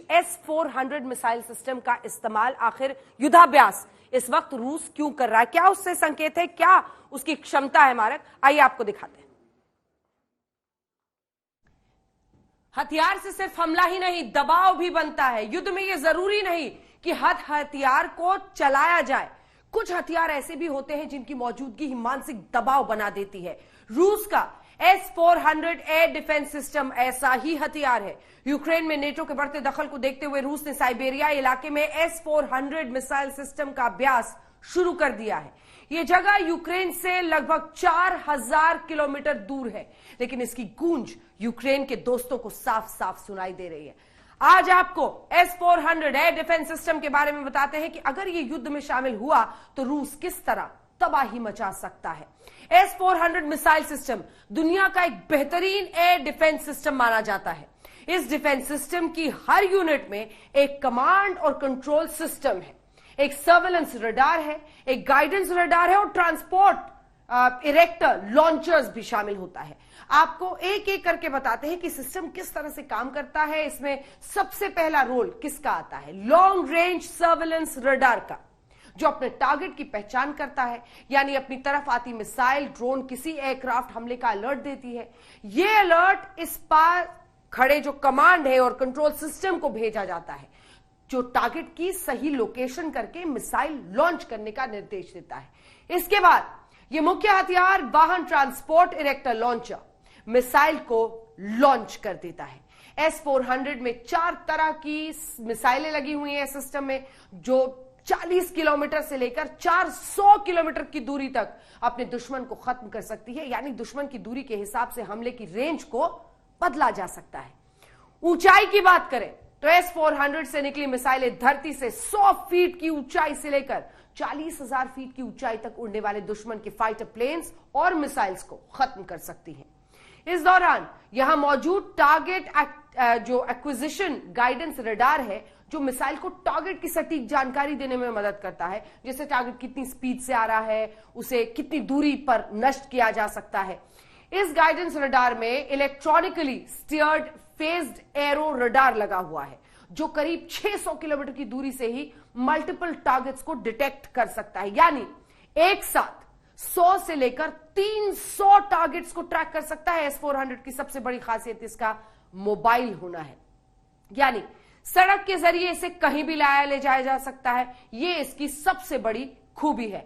S-400 missile system का इस्तेमाल आखिर युद्धाभ्यास इस वक्त रूस क्यों कर रहा है? क्या उससे संकेत है, क्या उसकी क्षमता है? मारक, आइए आपको दिखाते हैं। हथियार से सिर्फ हमला ही नहीं, दबाव भी बनता है। युद्ध में यह जरूरी नहीं कि हथियार को चलाया जाए, कुछ हथियार ऐसे भी होते हैं जिनकी मौजूदगी ही मानसिक दबाव बना देती है। रूस का S-400 एयर डिफेंस सिस्टम ऐसा ही हथियार है। यूक्रेन में नेटो के बढ़ते दखल को देखते हुए रूस ने साइबेरिया इलाके में S-400 मिसाइल सिस्टम का अभ्यास शुरू कर दिया है। यह जगह यूक्रेन से लगभग 4000 किलोमीटर दूर है, लेकिन इसकी गूंज यूक्रेन के दोस्तों को साफ साफ सुनाई दे रही है। आज आपको S-400 एयर डिफेंस सिस्टम के बारे में बताते हैं कि अगर यह युद्ध में शामिल हुआ तो रूस किस तरह तबाही मचा सकता है। S-400 मिसाइल सिस्टम दुनिया का एक बेहतरीन एयर डिफेंस सिस्टम माना जाता है। इस डिफेंस सिस्टम की हर यूनिट में एक कमांड और कंट्रोल सिस्टम है, एक सर्वेलेंस रडार है, एक गाइडेंस रडार है और ट्रांसपोर्ट इरेक्टर लॉन्चर्स भी शामिल होता है। आपको एक एक करके बताते हैं कि सिस्टम किस तरह से काम करता है। इसमें सबसे पहला रोल किसका आता है? लॉन्ग रेंज सर्वेलेंस रडार का, जो अपने टारगेट की पहचान करता है, यानी अपनी तरफ आती मिसाइल, ड्रोन, किसी एयरक्राफ्ट हमले का अलर्ट देती है। यह अलर्ट इस पार खड़े जो कमांड है और कंट्रोल सिस्टम को भेजा जाता है, जो टारगेट की सही लोकेशन करके मिसाइल लॉन्च करने का निर्देश देता है। इसके बाद यह मुख्य हथियार वाहन ट्रांसपोर्ट इरेक्टर लॉन्चर मिसाइल को लॉन्च कर देता है। S-400 में 4 तरह की मिसाइलें लगी हुई हैं सिस्टम में, जो 40 किलोमीटर से लेकर 400 किलोमीटर की दूरी तक अपने दुश्मन को खत्म कर सकती है, यानी दुश्मन की दूरी के हिसाब से हमले की रेंज को बदला जा सकता है। ऊंचाई की बात करें तो S-400 से निकली मिसाइलें धरती से 100 फीट की ऊंचाई से लेकर 40,000 फीट की ऊंचाई तक उड़ने वाले दुश्मन के फाइटर प्लेन्स और मिसाइल्स को खत्म कर सकती हैं। इस दौरान यहां मौजूद टारगेट जो एक्विजिशन गाइडेंस रडार है, जो मिसाइल को टारगेट की सटीक जानकारी देने में मदद करता है, जैसे टारगेट कितनी स्पीड से आ रहा है, उसे कितनी दूरी पर नष्ट किया जा सकता है। इस गाइडेंस रडार में electronically steered phased arrow radar लगा हुआ है, जो करीब 600 किलोमीटर की दूरी से ही मल्टीपल टारगेट्स को डिटेक्ट कर सकता है, यानी एक साथ 100 से लेकर 300 टारगेट्स को ट्रैक कर सकता है। S-400 की सबसे बड़ी खासियत इसका मोबाइल होना है, यानी सड़क के जरिए इसे कहीं भी लाया ले जाया जा सकता है। यह इसकी सबसे बड़ी खूबी है।